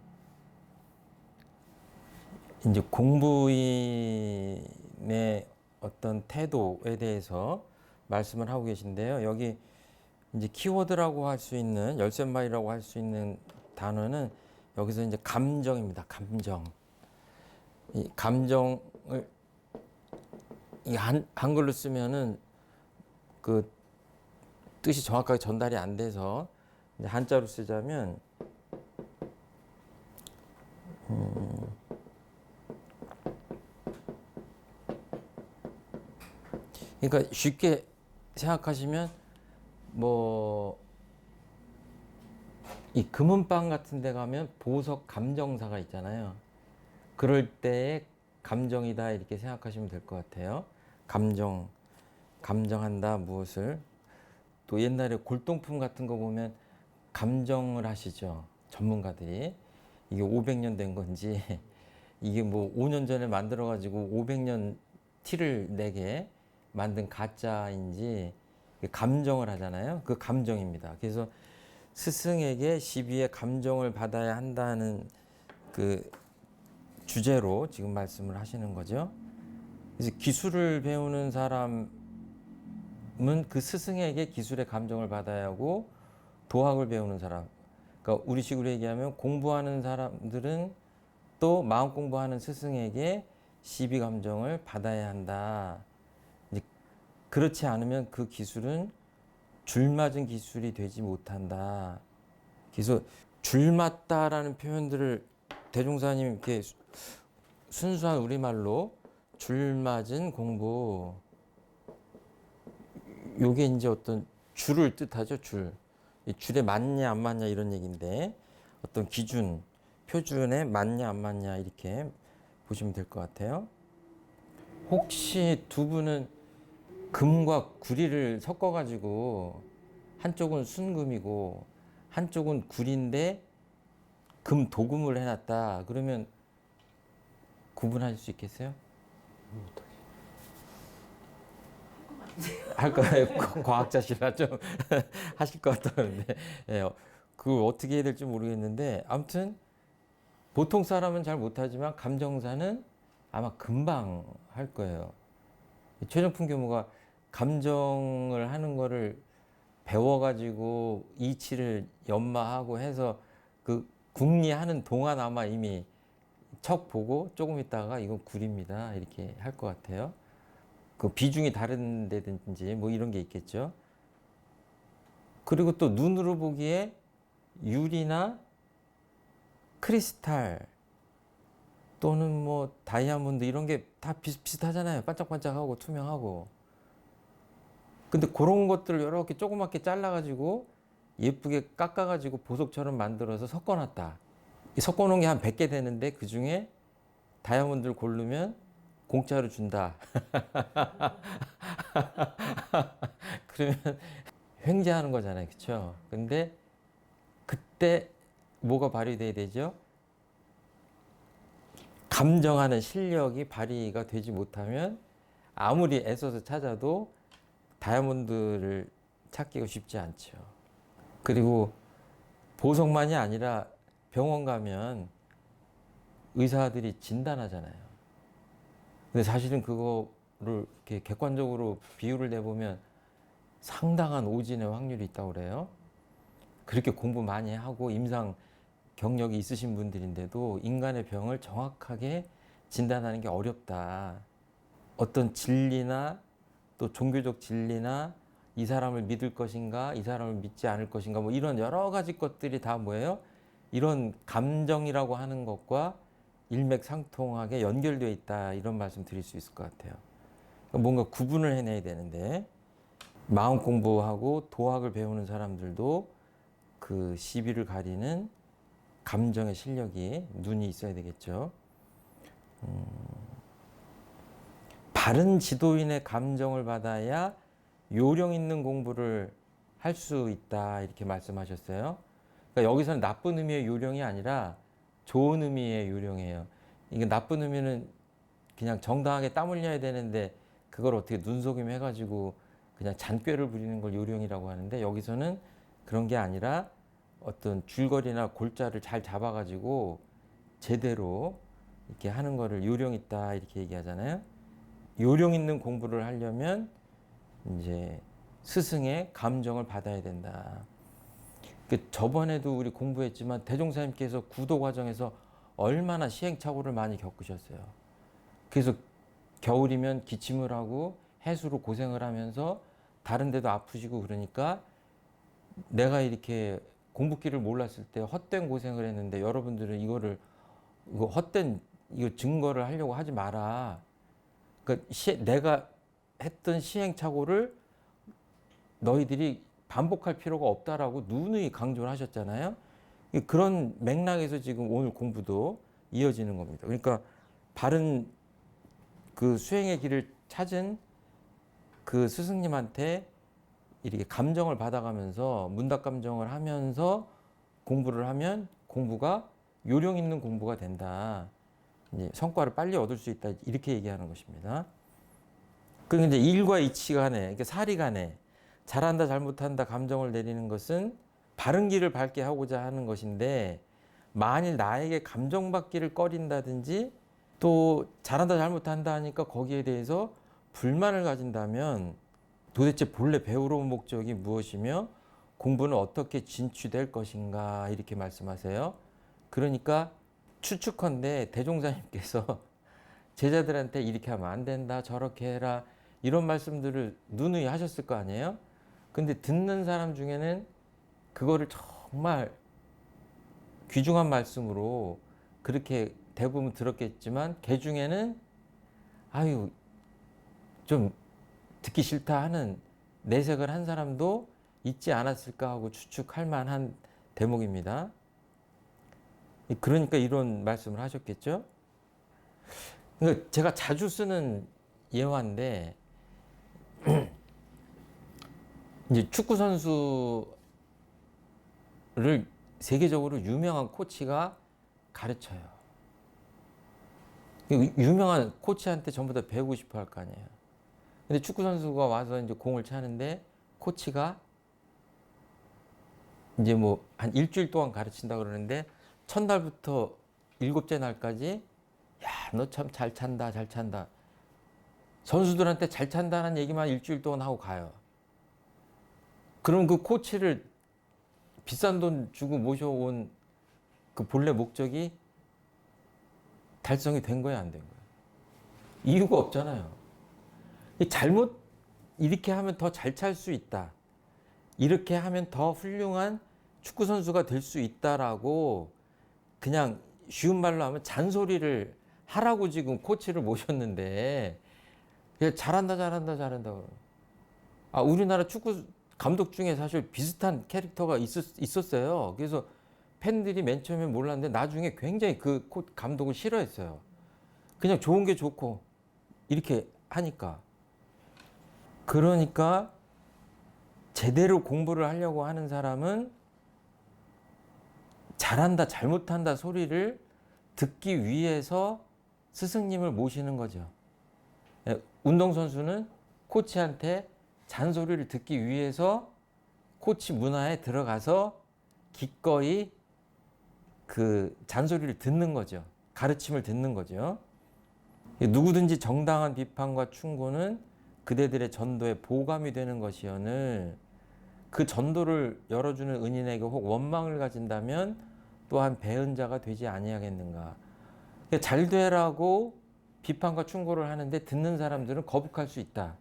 이제 공부인의 어떤 태도에 대해서 말씀을 하고 계신데요. 여기 이제 키워드라고 할 수 있는 열쇠말이라고 할 수 있는 단어는 여기서 이제 감정입니다. 감정. 이 감정을 이 한글로 쓰면은 그 뜻이 정확하게 전달이 안 돼서 이제 한자로 쓰자면 그러니까 쉽게 생각하시면 뭐 이 금은방 같은 데 가면 보석 감정사가 있잖아요. 그럴 때의 감정이다 이렇게 생각하시면 될 것 같아요. 감정한다 무엇을. 또 옛날에 골동품 같은 거 보면 감정을 하시죠. 전문가들이. 이게 500년 된 건지 이게 뭐 5년 전에 만들어 가지고 500년 티를 내게 만든 가짜인지 감정을 하잖아요. 그 감정입니다. 그래서 스승에게 시비의 감정을 받아야 한다는 그 주제로 지금 말씀을 하시는 거죠. 그래서 기술을 배우는 사람은 그 스승에게 기술의 감정을 받아야 하고 도학을 배우는 사람, 그러니까 우리 식으로 얘기하면 공부하는 사람들은 또 마음 공부하는 스승에게 시비 감정을 받아야 한다. 이제 그렇지 않으면 그 기술은 줄 맞은 기술이 되지 못한다. 그래서 줄 맞다라는 표현들을 대종사님 이렇게 순수한 우리말로 줄 맞은 공부, 요게 이제 어떤 줄을 뜻하죠, 줄. 이 줄에 맞냐 안 맞냐 이런 얘기인데 어떤 기준, 표준에 맞냐 안 맞냐 이렇게 보시면 될 것 같아요. 혹시 두 분은 금과 구리를 섞어가지고 한쪽은 순금이고 한쪽은 구리인데 금 도금을 해놨다. 그러면 구분할 수 있겠어요? 할 거예요. 과학자시라 좀 하실 것 같았는데 예, 그 어떻게 해야 될지 모르겠는데 아무튼 보통 사람은 잘 못하지만 감정사는 아마 금방 할 거예요. 최정품 교무가 감정을 하는 거를 배워가지고 이치를 연마하고 해서 그 궁리하는 동안 아마 이미 척 보고 조금 있다가 이건 굴입니다 이렇게 할 것 같아요. 그 비중이 다른 데든지 뭐 이런 게 있겠죠. 그리고 또 눈으로 보기에 유리나 크리스탈 또는 뭐 다이아몬드 이런 게 다 비슷비슷하잖아요. 반짝반짝하고 투명하고. 근데 그런 것들을 이렇게 조그맣게 잘라가지고 예쁘게 깎아가지고 보석처럼 만들어서 섞어놨다. 섞어놓은 게 한 100개 되는데 그 중에 다이아몬드를 고르면 공짜로 준다. 그러면 횡재하는 거잖아요. 그쵸? 근데 그때 뭐가 발휘돼야 되죠? 감정하는 실력이 발휘가 되지 못하면 아무리 애써서 찾아도 다이아몬드를 찾기가 쉽지 않죠. 그리고 보석만이 아니라 병원 가면 의사들이 진단하잖아요. 근데 사실은 그거를 이렇게 객관적으로 비율을 내보면 상당한 오진의 확률이 있다고 그래요. 그렇게 공부 많이 하고 임상 경력이 있으신 분들인데도 인간의 병을 정확하게 진단하는 게 어렵다. 어떤 진리나 또 종교적 진리나 이 사람을 믿을 것인가, 이 사람을 믿지 않을 것인가, 뭐 이런 여러 가지 것들이 다 뭐예요? 이런 감정이라고 하는 것과 일맥상통하게 연결되어 있다. 이런 말씀 드릴 수 있을 것 같아요. 뭔가 구분을 해내야 되는데, 마음 공부하고 도학을 배우는 사람들도 그 시비를 가리는 감정의 실력이 눈이 있어야 되겠죠. 바른 지도인의 감정을 받아야 요령 있는 공부를 할 수 있다 이렇게 말씀하셨어요. 그러니까 여기서는 나쁜 의미의 요령이 아니라 좋은 의미의 요령이에요. 이게 나쁜 의미는 그냥 정당하게 땀 흘려야 되는데 그걸 어떻게 눈속임 해가지고 그냥 잔꾀를 부리는 걸 요령이라고 하는데 여기서는 그런 게 아니라 어떤 줄거리나 골자를 잘 잡아가지고 제대로 이렇게 하는 거를 요령 있다 이렇게 얘기하잖아요. 요령 있는 공부를 하려면 이제 스승의 감정을 받아야 된다. 저번에도 우리 공부했지만 대종사님께서 구도 과정에서 얼마나 시행착오를 많이 겪으셨어요. 그래서 겨울이면 기침을 하고 해수로 고생을 하면서 다른 데도 아프시고 그러니까 내가 이렇게 공부길을 몰랐을 때 헛된 고생을 했는데 여러분들은 이거 헛된 이거 증거를 하려고 하지 마라. 그러니까 내가 했던 시행착오를 너희들이 반복할 필요가 없다라고 누누이 강조를 하셨잖아요. 그런 맥락에서 지금 오늘 공부도 이어지는 겁니다. 그러니까 바른 그 수행의 길을 찾은 그 스승님한테 이렇게 감정을 받아가면서 문답 감정을 하면서 공부를 하면 공부가 요령 있는 공부가 된다. 이제 성과를 빨리 얻을 수 있다. 이렇게 얘기하는 것입니다. 그리고 이제 일과 이치 간에, 그러니까 사리 간에 잘한다, 잘못한다 감정을 내리는 것은 바른 길을 밟게 하고자 하는 것인데 만일 나에게 감정받기를 꺼린다든지 또 잘한다, 잘못한다 하니까 거기에 대해서 불만을 가진다면 도대체 본래 배우러 온 목적이 무엇이며 공부는 어떻게 진취될 것인가 이렇게 말씀하세요. 그러니까 추측컨대 대종사님께서 제자들한테 이렇게 하면 안 된다, 저렇게 해라, 이런 말씀들을 누누이 하셨을 거 아니에요? 근데 듣는 사람 중에는 그거를 정말 귀중한 말씀으로 그렇게 대부분 들었겠지만, 개 중에는 아유, 좀 듣기 싫다 하는 내색을 한 사람도 있지 않았을까 하고 추측할 만한 대목입니다. 그러니까 이런 말씀을 하셨겠죠? 그러니까 제가 자주 쓰는 예화인데, 이제 축구 선수를 세계적으로 유명한 코치가 가르쳐요. 유명한 코치한테 전부 다 배우고 싶어 할 거 아니에요. 근데 축구 선수가 와서 이제 공을 차는데 코치가 이제 뭐 한 일주일 동안 가르친다 그러는데, 첫날부터 일곱째 날까지 야, 너 참 잘 찬다, 잘 찬다. 선수들한테 잘 찬다는 얘기만 일주일 동안 하고 가요. 그럼 그 코치를 비싼 돈 주고 모셔온 그 본래 목적이 달성이 된 거야, 안 된 거야? 이유가 없잖아요. 잘못 이렇게 하면 더 잘 찰 수 있다, 이렇게 하면 더 훌륭한 축구 선수가 될 수 있다라고 그냥 쉬운 말로 하면 잔소리를 하라고 지금 코치를 모셨는데, 그냥 잘한다, 잘한다, 잘한다. 아, 우리나라 축구 감독 중에 사실 비슷한 캐릭터가 있었어요. 그래서 팬들이 맨 처음에 몰랐는데 나중에 굉장히 그 감독을 싫어했어요. 그냥 좋은 게 좋고 이렇게 하니까. 그러니까 제대로 공부를 하려고 하는 사람은 잘한다, 잘못한다 소리를 듣기 위해서 스승님을 모시는 거죠. 운동선수는 코치한테 잔소리를 듣기 위해서 코치 문화에 들어가서 기꺼이 그 잔소리를 듣는 거죠. 가르침을 듣는 거죠. 누구든지 정당한 비판과 충고는 그대들의 전도에 보감이 되는 것이오늘, 그 전도를 열어주는 은인에게 혹 원망을 가진다면 또한 배은 자가 되지 아니하겠는가. 잘 되라고 비판과 충고를 하는데 듣는 사람들은 거북할 수 있다.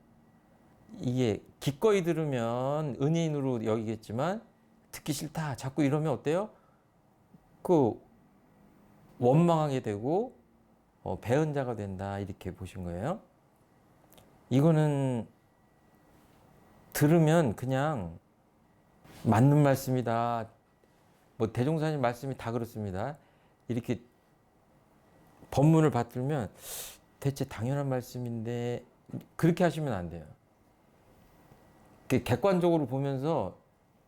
이게 기꺼이 들으면 은인으로 여기겠지만 듣기 싫다 자꾸 이러면 어때요? 그 원망하게 되고 배은 자가 된다, 이렇게 보신 거예요. 이거는 들으면 그냥 맞는 말씀이다, 뭐 대종사님 말씀이 다 그렇습니다, 이렇게 법문을 받들면 대체 당연한 말씀인데, 그렇게 하시면 안 돼요. 객관적으로 보면서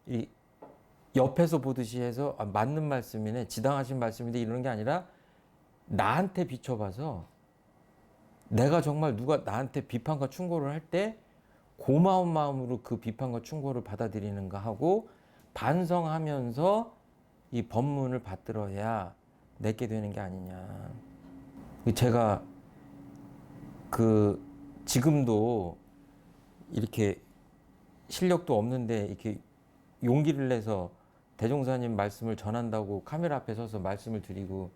이 옆에서 보듯이 해서 아, 맞는 말씀이네, 지당하신 말씀인데, 이러는 게 아니라 나한테 비춰봐서 내가 정말 누가 나한테 비판과 충고를 할 때 고마운 마음으로 그 비판과 충고를 받아들이는가 하고 반성하면서 이 법문을 받들어야 내게 되는 게 아니냐. 제가 그 지금도 이렇게 실력도 없는데 이렇게 용기를 내서 대종사님 말씀을 전한다고 카메라 앞에 서서 말씀을 드리고,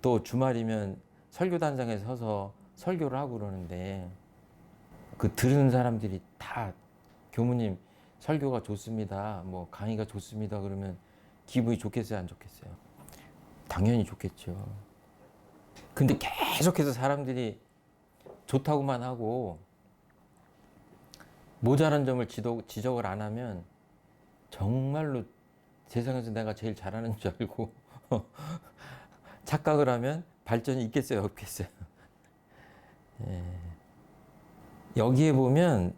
또 주말이면 설교단장에 서서 설교를 하고 그러는데, 그 들은 사람들이 다 교무님 설교가 좋습니다, 뭐 강의가 좋습니다 그러면 기분이 좋겠어요, 안 좋겠어요? 당연히 좋겠죠. 근데 계속해서 사람들이 좋다고만 하고 모자란 점을 지적을 안 하면 정말로 세상에서 내가 제일 잘하는 줄 알고 착각을 하면 발전이 있겠어요, 없겠어요? 예. 여기에 보면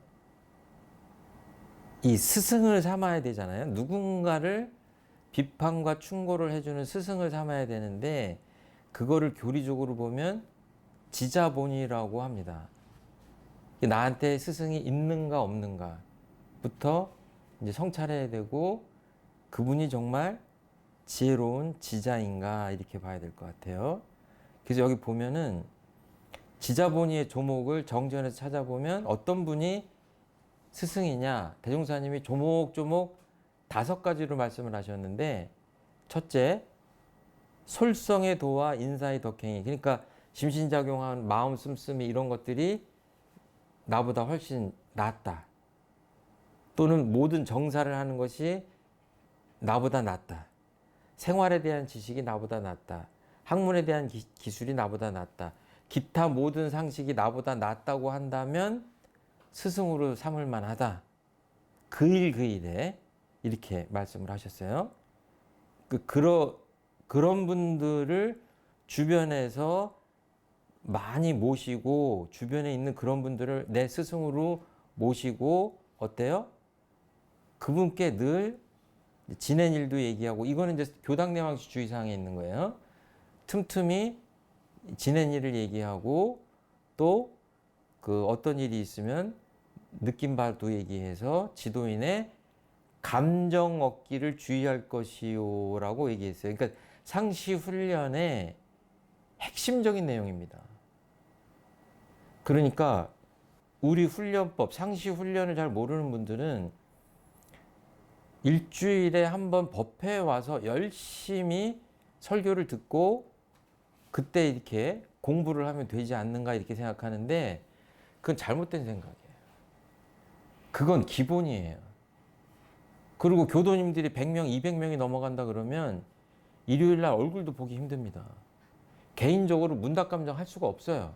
이 스승을 삼아야 되잖아요. 누군가를 비판과 충고를 해주는 스승을 삼아야 되는데, 그거를 교리적으로 보면 지자본이라고 합니다. 나한테 스승이 있는가 없는가부터 이제 성찰해야 되고, 그분이 정말 지혜로운 지자인가, 이렇게 봐야 될 것 같아요. 그래서 여기 보면은 지자본이의 조목을 정전에서 찾아보면 어떤 분이 스승이냐, 대종사님이 조목조목 5가지로 말씀을 하셨는데, 첫째, 솔성의 도와 인사의 덕행이. 그러니까 심신작용한 마음 씀씀이 이런 것들이 나보다 훨씬 낫다. 또는 모든 정사를 하는 것이 나보다 낫다. 생활에 대한 지식이 나보다 낫다. 학문에 대한 기술이 나보다 낫다. 기타 모든 상식이 나보다 낫다고 한다면 스승으로 삼을 만하다. 그 일에 이렇게 말씀을 하셨어요. 그런 분들을 주변에서 많이 모시고 주변에 있는 그런 분들을 내 스승으로 모시고 어때요? 그분께 늘 지낸 일도 얘기하고 이거는 이제 교당내왕시 주의사항에 있는 거예요. 틈틈이 지낸 일을 얘기하고 또 그 어떤 일이 있으면 느낀 바도 얘기해서 지도인의 감정 얻기를 주의할 것이요라고 얘기했어요. 그러니까 상시 훈련의 핵심적인 내용입니다. 그러니까 우리 훈련법, 상시 훈련을 잘 모르는 분들은 일주일에 한 번 법회에 와서 열심히 설교를 듣고 그때 이렇게 공부를 하면 되지 않는가 이렇게 생각하는데 그건 잘못된 생각이에요. 그건 기본이에요. 그리고 교도님들이 100명, 200명이 넘어간다 그러면 일요일 날 얼굴도 보기 힘듭니다. 개인적으로 문답감정 할 수가 없어요.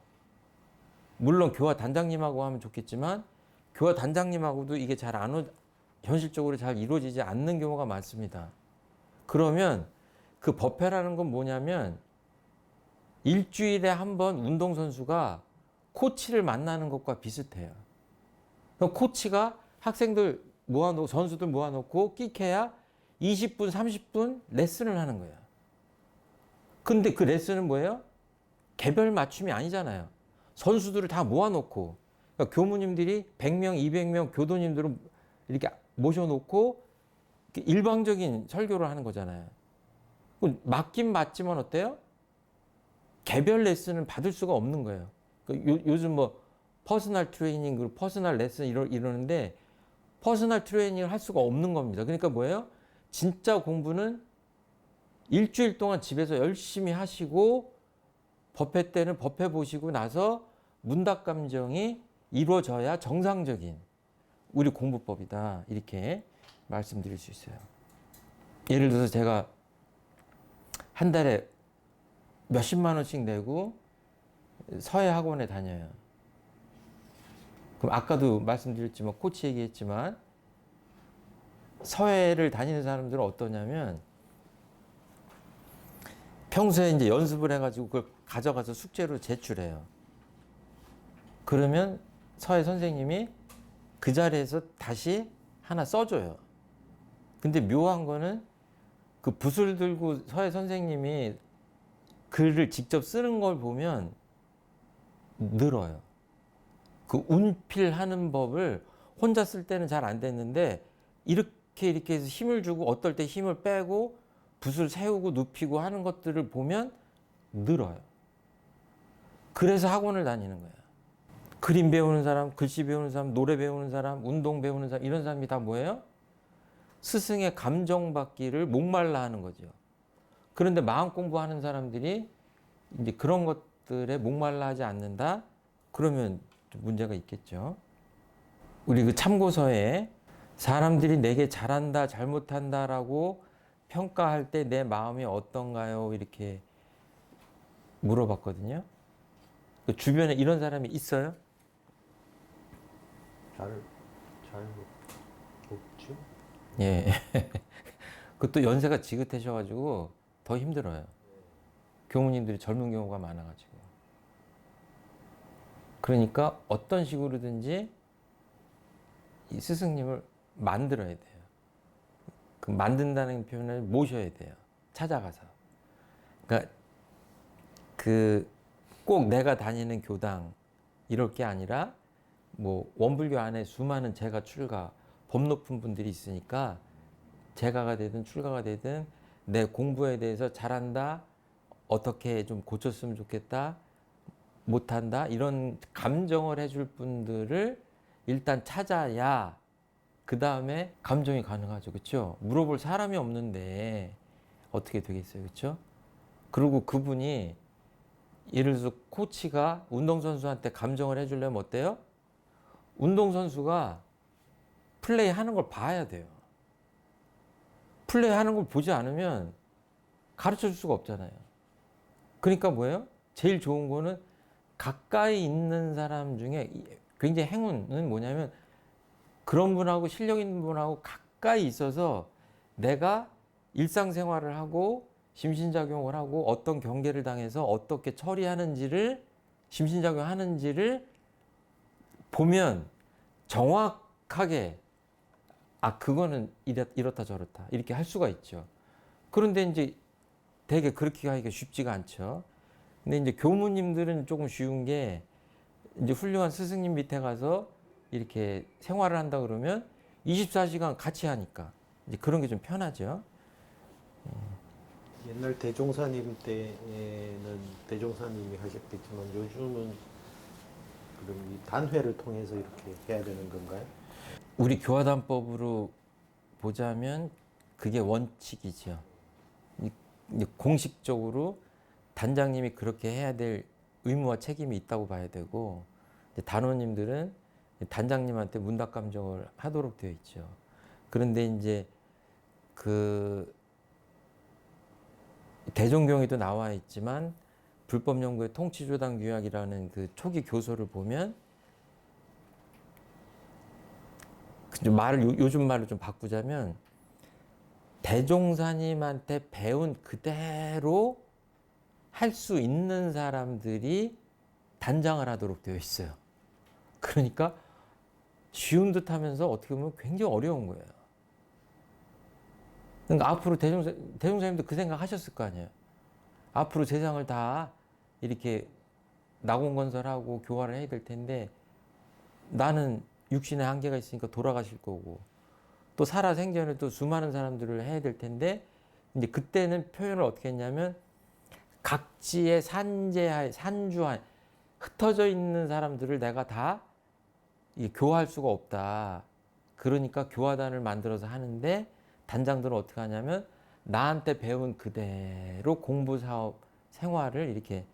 물론 교화 단장님하고 하면 좋겠지만 교화 단장님하고도 이게 현실적으로 잘 이루어지지 않는 경우가 많습니다. 그러면 그 법회라는 건 뭐냐면 일주일에 한 번 운동선수가 코치를 만나는 것과 비슷해요. 그럼 코치가 학생들 모아놓고 선수들 모아놓고 끼케야 20분, 30분 레슨을 하는 거예요. 근데 그 레슨은 뭐예요? 개별 맞춤이 아니잖아요. 선수들을 다 모아놓고 그러니까 교무님들이 100명, 200명 교도님들을 이렇게 모셔놓고 일방적인 설교를 하는 거잖아요. 맞긴 맞지만 어때요? 개별 레슨을 받을 수가 없는 거예요. 요즘 뭐 퍼스널 트레이닝, 그리고 퍼스널 레슨 이러는데 퍼스널 트레이닝을 할 수가 없는 겁니다. 그러니까 뭐예요? 진짜 공부는 일주일 동안 집에서 열심히 하시고 법회 때는 법회 보시고 나서 문답 감정이 이루어져야 정상적인 우리 공부법이다. 이렇게 말씀드릴 수 있어요. 예를 들어서 제가 한 달에 몇십만 원씩 내고 서예 학원에 다녀요. 그럼 아까도 말씀드렸지만 코치 얘기했지만 서예를 다니는 사람들은 어떠냐면 평소에 이제 연습을 해가지고 그걸 가져가서 숙제로 제출해요. 그러면 서예 선생님이 그 자리에서 다시 하나 써줘요. 근데 묘한 거는 그 붓을 들고 서예 선생님이 글을 직접 쓰는 걸 보면 늘어요. 그 운필하는 법을 혼자 쓸 때는 잘 안 됐는데 이렇게 해서 힘을 주고 어떨 때 힘을 빼고 붓을 세우고 눕히고 하는 것들을 보면 늘어요. 그래서 학원을 다니는 거야. 그림 배우는 사람, 글씨 배우는 사람, 노래 배우는 사람, 운동 배우는 사람 이런 사람이 다 뭐예요? 스승의 감정받기를 목말라 하는 거죠. 그런데 마음 공부하는 사람들이 이제 그런 것들에 목말라 하지 않는다? 그러면 좀 문제가 있겠죠. 우리 그 참고서에 사람들이 내게 잘한다, 잘못한다라고 평가할 때 내 마음이 어떤가요? 이렇게 물어봤거든요. 그 주변에 이런 사람이 있어요? 잘 없죠. 예. 그것도 연세가 지긋하셔가지고 더 힘들어요. 교무님들이 젊은 경우가 많아가지고. 그러니까 어떤 식으로든지 이 스승님을 만들어야 돼요. 그 만든다는 표현을 모셔야 돼요. 찾아가서. 그러니까 꼭 내가 다니는 교당 이럴 게 아니라 뭐 원불교 안에 수많은 제가 출가 법 높은 분들이 있으니까 제가가 되든 출가가 되든 내 공부에 대해서 잘한다, 어떻게 좀 고쳤으면 좋겠다, 못한다 이런 감정을 해줄 분들을 일단 찾아야 그 다음에 감정이 가능하죠. 그렇죠? 물어볼 사람이 없는데 어떻게 되겠어요. 그렇죠? 그리고 그분이 예를 들어서 코치가 운동선수한테 감정을 해주려면 어때요? 운동선수가 플레이 하는 걸 봐야 돼요. 플레이 하는 걸 보지 않으면 가르쳐 줄 수가 없잖아요. 그러니까 뭐예요? 제일 좋은 거는 가까이 있는 사람 중에 굉장히 행운은 뭐냐면 그런 분하고 실력 있는 분하고 가까이 있어서 내가 일상생활을 하고 심신작용을 하고 어떤 경계를 당해서 어떻게 처리하는지를 심신작용하는지를 보면 정확하게 그거는 이렇다 저렇다 이렇게 할 수가 있죠. 그런데 이제 되게 그렇게 하기가 쉽지가 않죠. 근데 이제 교무님들은 조금 쉬운 게 이제 훌륭한 스승님 밑에 가서 이렇게 생활을 한다 그러면 24시간 같이 하니까 이제 그런 게 좀 편하죠. 옛날 대종사님 때에는 대종사님이 하셨겠지만 요즘은 그럼 이 단회를 통해서 이렇게 해야 되는 건가요? 우리 교화단법으로 보자면 그게 원칙이죠. 이제 공식적으로 단장님이 그렇게 해야 될 의무와 책임이 있다고 봐야 되고 이제 단원님들은 단장님한테 문답 감정을 하도록 되어 있죠. 그런데 이제 그 대종경에도 나와 있지만 불법연구의 통치조당 규약이라는 그 초기 교서를 보면 말을 요즘 말로 좀 바꾸자면 대종사님한테 배운 그대로 할 수 있는 사람들이 단장을 하도록 되어 있어요. 그러니까 쉬운 듯 하면서 어떻게 보면 굉장히 어려운 거예요. 그러니까 앞으로 대종사님도 그 생각 하셨을 거 아니에요. 앞으로 세상을 다 이렇게 낙원건설하고 교화를 해야 될 텐데 나는 육신의 한계가 있으니까 돌아가실 거고 또 살아 생전에 또 수많은 사람들을 해야 될 텐데 이제 그때는 표현을 어떻게 했냐면 각지의 산재하에 산주하에 흩어져 있는 사람들을 내가 다 교화할 수가 없다. 그러니까 교화단을 만들어서 하는데 단장들은 어떻게 하냐면 나한테 배운 그대로 공부 사업 생활을 이렇게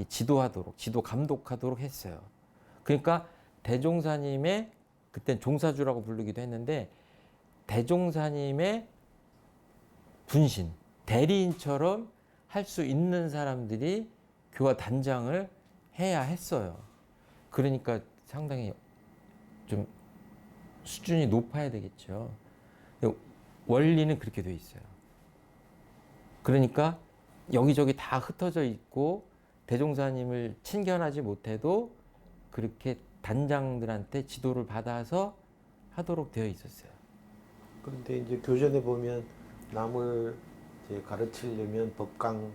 지도하도록 지도 감독하도록 했어요. 그러니까 대종사님의 그땐 종사주라고 부르기도 했는데 대종사님의 분신 대리인처럼 할 수 있는 사람들이 교화 단장을 해야 했어요. 그러니까 상당히 좀 수준이 높아야 되겠죠. 원리는 그렇게 돼 있어요. 그러니까 여기저기 다 흩어져 있고 대종사님을 친견하지 못해도 그렇게 단장들한테 지도를 받아서 하도록 되어 있었어요. 그런데 이제 교전에 보면 남을 이제 가르치려면 법강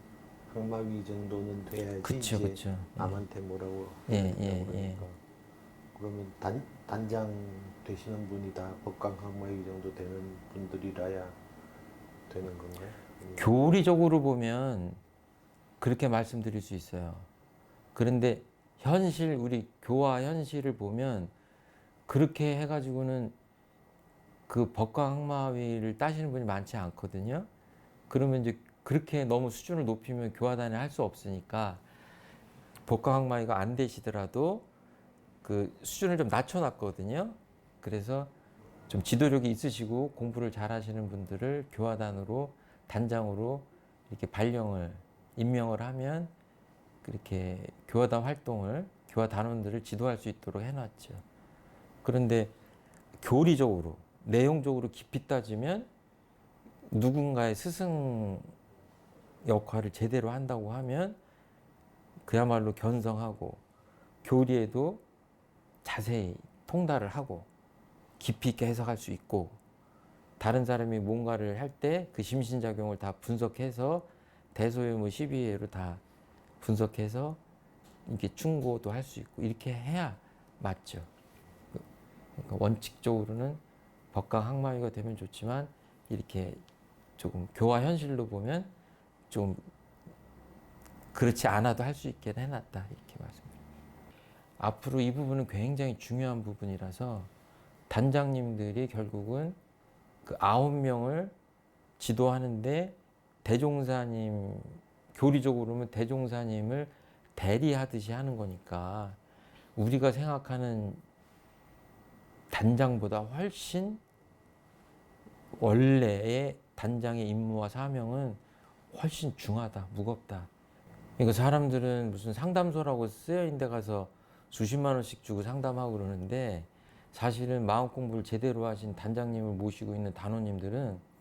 항마위 정도는 돼야지 그쵸, 이제 그쵸. 남한테 뭐라고 예, 해야 예, 된다고 예. 그러니까 그러면 단장 되시는 분이 다 법강 항마위 정도 되는 분들이라야 되는 건가요? 교리적으로 보면 그렇게 말씀드릴 수 있어요. 그런데 현실, 우리 교화 현실을 보면 그렇게 해가지고는 그 법과 항마위를 따시는 분이 많지 않거든요. 그러면 이제 그렇게 너무 수준을 높이면 교화단을 할 수 없으니까 법과 항마위가 안 되시더라도 그 수준을 좀 낮춰놨거든요. 그래서 좀 지도력이 있으시고 공부를 잘 하시는 분들을 교화단으로 단장으로 이렇게 임명을 하면 그렇게 교화단 활동을 교화 단원들을 지도할 수 있도록 해놨죠. 그런데 교리적으로 내용적으로 깊이 따지면 누군가의 스승 역할을 제대로 한다고 하면 그야말로 견성하고 교리에도 자세히 통달을 하고 깊이 있게 해석할 수 있고 다른 사람이 뭔가를 할 때 그 심신작용을 다 분석해서 대소유무 12회로 다 분석해서 이렇게 충고도 할 수 있고 이렇게 해야 맞죠. 그러니까 원칙적으로는 법강 항마위가 되면 좋지만 이렇게 조금 교화 현실로 보면 좀 그렇지 않아도 할 수 있게 해놨다 이렇게 말씀드립니다. 앞으로 이 부분은 굉장히 중요한 부분이라서 단장님들이 결국은 그 9명을 지도하는데 대종사님 교리적으로 보면 대종사님을 대리하듯이 하는 거니까 우리가 생각하는 단장보다 훨씬 원래의 단장의 임무와 사명은 훨씬 중하다, 무겁다. 그러니까 사람들은 무슨 상담소라고 쓰여있는 데 가서 수십만 원씩 주고 상담하고 그러는데 사실은 마음 공부를 제대로 하신 단장님을 모시고 있는 단원님들은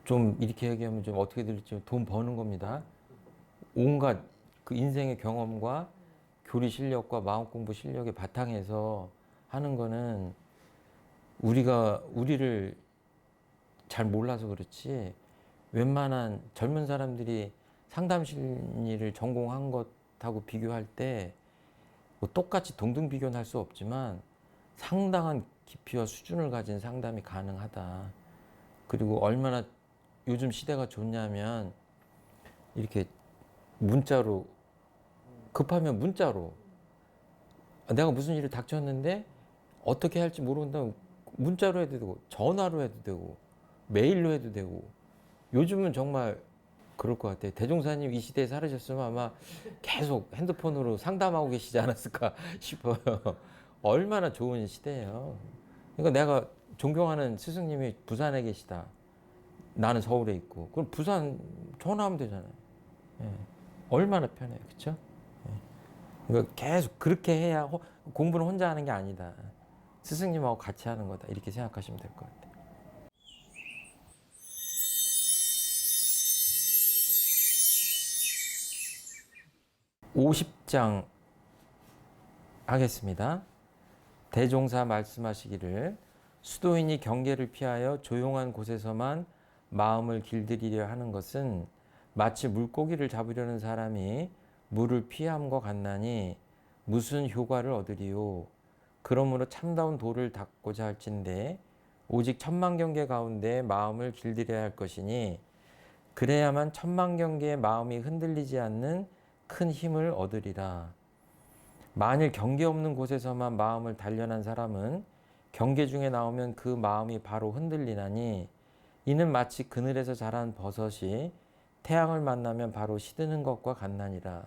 좀 이렇게 얘기하면 좀 어떻게 들릴지 돈 버는 겁니다. 온갖 그 인생의 경험과 교리 실력과 마음 공부 실력의 바탕에서 하는 거는 우리를 잘 몰라서 그렇지 웬만한 젊은 사람들이 상담 심리를 전공한 것하고 비교할 때 뭐 똑같이 동등 비교는 할 수 없지만 상당한 깊이와 수준을 가진 상담이 가능하다. 그리고 얼마나 요즘 시대가 좋냐면 이렇게 문자로 급하면 문자로 내가 무슨 일을 닥쳤는데 어떻게 할지 모른다면 문자로 해도 되고 전화로 해도 되고 메일로 해도 되고 요즘은 정말 그럴 것 같아요. 대종사님 이 시대에 살으셨으면 아마 계속 핸드폰으로 상담하고 계시지 않았을까 싶어요. 얼마나 좋은 시대예요. 그러니까 내가 존경하는 스승님이 부산에 계시다. 나는 서울에 있고 그럼 부산 전화하면 되잖아요. 예. 얼마나 편해요. 그렇죠? 그러니까 계속 그렇게 해야 공부는 혼자 하는 게 아니다. 스승님하고 같이 하는 거다. 이렇게 생각하시면 될 것 같아요. 50장 하겠습니다. 대종사 말씀하시기를 수도인이 경계를 피하여 조용한 곳에서만 마음을 길들이려 하는 것은 마치 물고기를 잡으려는 사람이 물을 피함과 같나니 무슨 효과를 얻으리요. 그러므로 참다운 도를 닦고자 할진대 오직 천만경계 가운데 마음을 길들여야 할 것이니 그래야만 천만경계의 마음이 흔들리지 않는 큰 힘을 얻으리라. 만일 경계 없는 곳에서만 마음을 단련한 사람은 경계 중에 나오면 그 마음이 바로 흔들리나니 이는 마치 그늘에서 자란 버섯이 태양을 만나면 바로 시드는 것과 같나니라.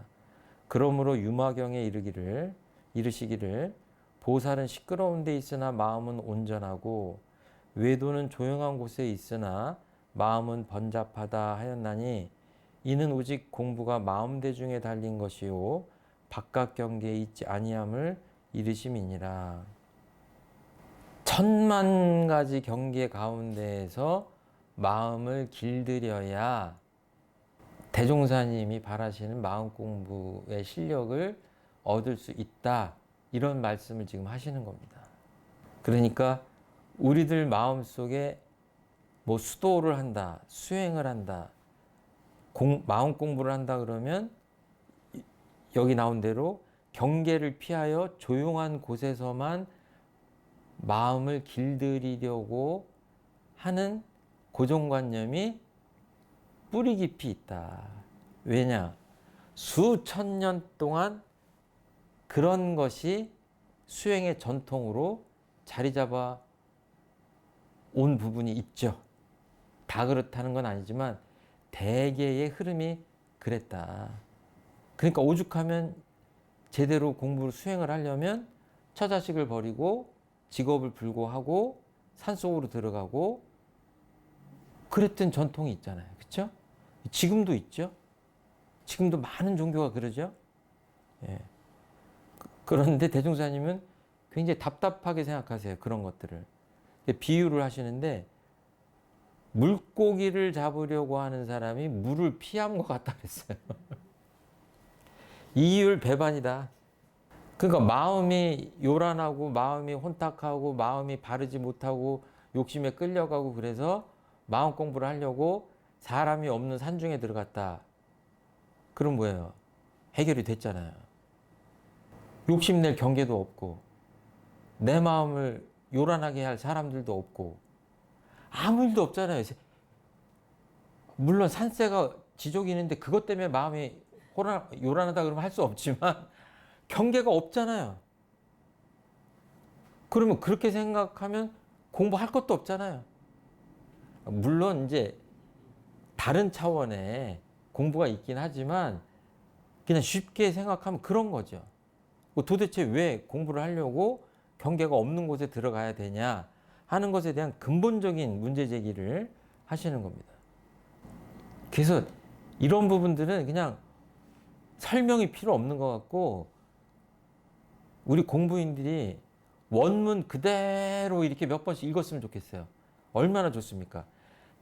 그러므로 유마경에 이르시기를 보살은 시끄러운 데 있으나 마음은 온전하고 외도는 조용한 곳에 있으나 마음은 번잡하다 하였나니 이는 오직 공부가 마음대중에 달린 것이요 바깥 경계에 있지 아니함을 이르심이니라. 천만 가지 경계 가운데에서 마음을 길들여야 대종사님이 바라시는 마음 공부의 실력을 얻을 수 있다. 이런 말씀을 지금 하시는 겁니다. 그러니까 우리들 마음속에 뭐 수도를 한다, 수행을 한다, 마음 공부를 한다 그러면 여기 나온 대로 경계를 피하여 조용한 곳에서만 마음을 길들이려고 하는 고정관념이 뿌리 깊이 있다. 왜냐? 수천 년 동안 그런 것이 수행의 전통으로 자리 잡아 온 부분이 있죠. 다 그렇다는 건 아니지만 대개의 흐름이 그랬다. 그러니까 오죽하면 제대로 공부를 수행을 하려면 처자식을 버리고 직업을 불고하고 산속으로 들어가고 그랬던 전통이 있잖아요. 그렇죠? 지금도 있죠. 지금도 많은 종교가 그러죠. 예. 그런데 대종사님은 굉장히 답답하게 생각하세요. 그런 것들을. 비유를 하시는데 물고기를 잡으려고 하는 사람이 물을 피한 것 같다 그랬어요. 이율 배반이다. 그러니까 마음이 요란하고 마음이 혼탁하고 마음이 바르지 못하고 욕심에 끌려가고 그래서 마음 공부를 하려고 사람이 없는 산중에 들어갔다. 그럼 뭐예요? 해결이 됐잖아요. 욕심낼 경계도 없고 내 마음을 요란하게 할 사람들도 없고 아무 일도 없잖아요. 물론 산세가 지족이 있는데 그것 때문에 마음이 요란하다 그러면 할 수 없지만 경계가 없잖아요. 그러면 그렇게 생각하면 공부할 것도 없잖아요. 물론 이제 다른 차원의 공부가 있긴 하지만 그냥 쉽게 생각하면 그런 거죠. 도대체 왜 공부를 하려고 경계가 없는 곳에 들어가야 되냐 하는 것에 대한 근본적인 문제 제기를 하시는 겁니다. 그래서 이런 부분들은 그냥 설명이 필요 없는 것 같고 우리 공부인들이 원문 그대로 이렇게 몇 번씩 읽었으면 좋겠어요. 얼마나 좋습니까?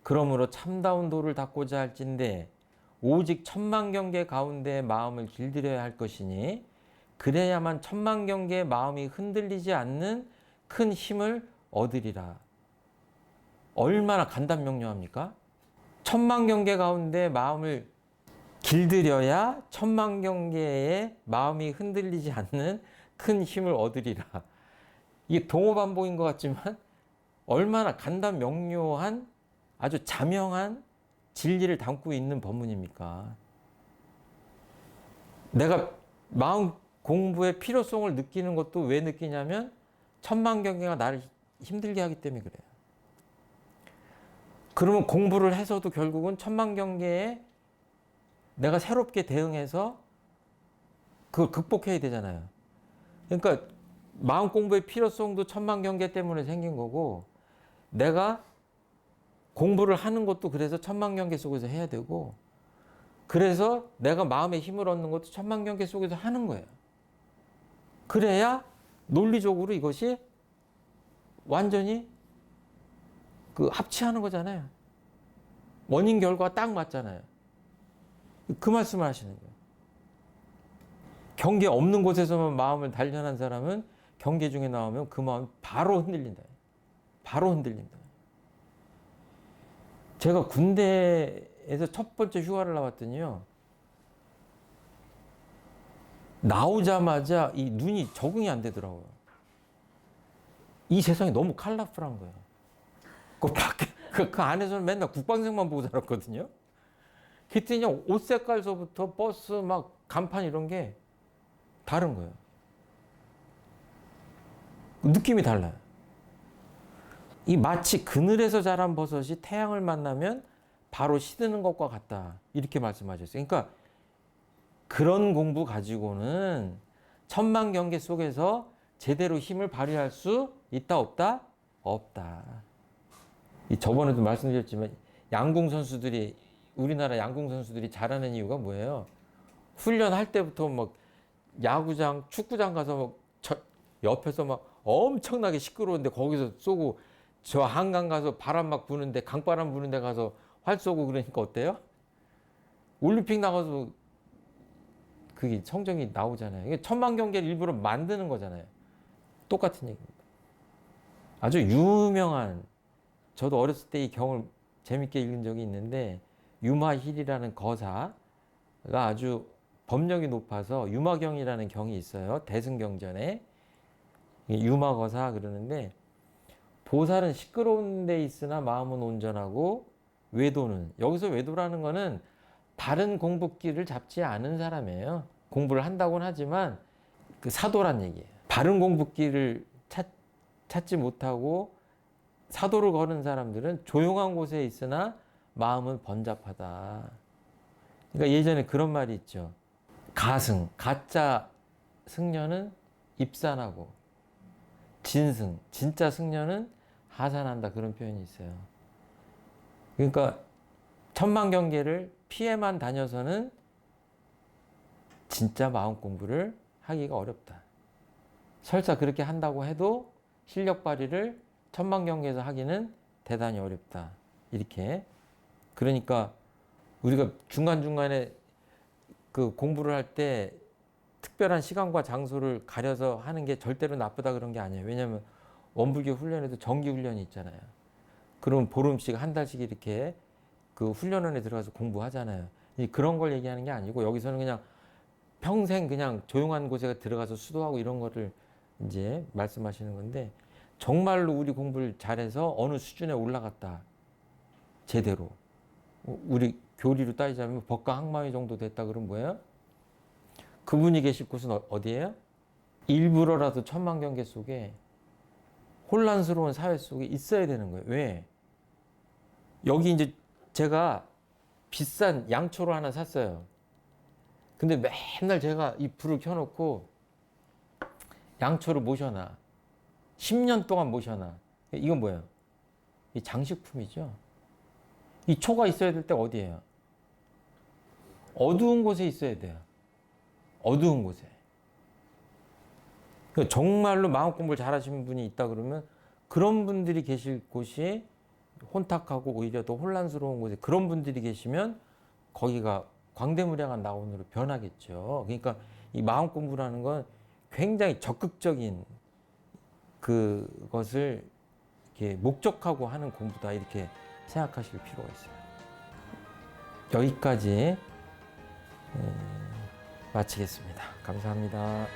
그러므로 참다운 도를 닦고자 할진대 오직 천만경계 가운데 마음을 길들여야 할 것이니 그래야만 천만경계의 마음이 흔들리지 않는 큰 힘을 얻으리라. 얼마나 간단명료합니까? 천만경계 가운데 마음을 길들여야 천만경계의 마음이 흔들리지 않는 큰 힘을 얻으리라. 이게 동호반복인 것 같지만 얼마나 간단명료한 아주 자명한 진리를 담고 있는 법문입니까? 내가 마음 공부의 필요성을 느끼는 것도 왜 느끼냐면 천만경계가 나를 힘들게 하기 때문에 그래요. 그러면 공부를 해서도 결국은 천만경계에 내가 새롭게 대응해서 그걸 극복해야 되잖아요. 그러니까 마음 공부의 필요성도 천만경계 때문에 생긴 거고 내가 공부를 하는 것도 그래서 천만경계 속에서 해야 되고 그래서 내가 마음의 힘을 얻는 것도 천만경계 속에서 하는 거예요. 그래야 논리적으로 이것이 완전히 그 합치하는 거잖아요. 원인 결과가 딱 맞잖아요. 그 말씀을 하시는 거예요. 경계 없는 곳에서만 마음을 단련한 사람은 경계 중에 나오면 그 마음이 바로 흔들린다. 바로 흔들린다. 제가 군대에서 첫 번째 휴가를 나왔더니요. 나오자마자 이 눈이 적응이 안 되더라고요. 이 세상이 너무 컬러풀한 거예요. 그 안에서는 맨날 국방색만 보고 살았거든요. 그랬더니 옷 색깔서부터 버스 막 간판 이런 게 다른 거예요. 느낌이 달라요. 이 마치 그늘에서 자란 버섯이 태양을 만나면 바로 시드는 것과 같다. 이렇게 말씀하셨어요. 그러니까 그런 공부 가지고는 천만경계 속에서 제대로 힘을 발휘할 수 있다 없다? 없다. 저번에도 말씀드렸지만 양궁 선수들이 우리나라 양궁 선수들이 잘하는 이유가 뭐예요? 훈련할 때부터 막 야구장, 축구장 가서 막 옆에서 막 엄청나게 시끄러운데 거기서 쏘고 저 한강 가서 바람 막 부는데 강바람 부는 데 가서 활 쏘고 그러니까 어때요? 올림픽 나가서 그게 성적이 나오잖아요. 이게 천만경계를 일부러 만드는 거잖아요. 똑같은 얘기입니다. 아주 유명한 저도 어렸을 때 이 경을 재밌게 읽은 적이 있는데 유마힐이라는 거사가 아주 법력이 높아서 유마경이라는 경이 있어요. 대승경전에 유마거사 그러는데 보살은 시끄러운 데 있으나 마음은 온전하고 외도는 여기서 외도라는 거는 바른 공부길을 잡지 않은 사람이에요. 공부를 한다고는 하지만 그 사도란 얘기예요. 바른 공부길을 찾지 못하고 사도를 걸은 사람들은 조용한 곳에 있으나 마음은 번잡하다. 그러니까 예전에 그런 말이 있죠. 가승, 가짜 승려는 입산하고 진승, 진짜 승려는 하산한다. 그런 표현이 있어요. 그러니까 천만경계를 피해만 다녀서는 진짜 마음 공부를 하기가 어렵다. 설사 그렇게 한다고 해도 실력 발휘를 천만경계에서 하기는 대단히 어렵다. 이렇게. 그러니까 우리가 중간중간에 그 공부를 할 때 특별한 시간과 장소를 가려서 하는 게 절대로 나쁘다 그런 게 아니에요. 왜냐하면 원불교 훈련에도 정기 훈련이 있잖아요. 그럼 보름씩 한 달씩 이렇게 그 훈련원에 들어가서 공부하잖아요. 그런 걸 얘기하는 게 아니고 여기서는 그냥 평생 그냥 조용한 곳에 들어가서 수도하고 이런 거를 이제 말씀하시는 건데 정말로 우리 공부를 잘해서 어느 수준에 올라갔다. 제대로. 우리 교리로 따지자면 법가 항마위 정도 됐다 그러면 뭐예요? 그분이 계실 곳은 어디예요? 일부러라도 천만경계 속에 혼란스러운 사회 속에 있어야 되는 거예요. 왜? 여기 이제 제가 비싼 양초를 하나 샀어요. 근데 맨날 제가 이 불을 켜놓고 양초를 모셔놔. 10년 동안 모셔놔. 이건 뭐예요? 이 장식품이죠. 이 초가 있어야 될 때가 어디예요? 어두운 곳에 있어야 돼요. 어두운 곳에. 그러니까 정말로 마음 공부를 잘하시는 분이 있다 그러면 그런 분들이 계실 곳이 혼탁하고 오히려 더 혼란스러운 곳에 그런 분들이 계시면 거기가 광대무량한 나원으로 변하겠죠. 그러니까 이 마음 공부라는 건 굉장히 적극적인 그것을 이렇게 목적하고 하는 공부다 이렇게 생각하실 필요가 있어요. 여기까지 마치겠습니다. 감사합니다.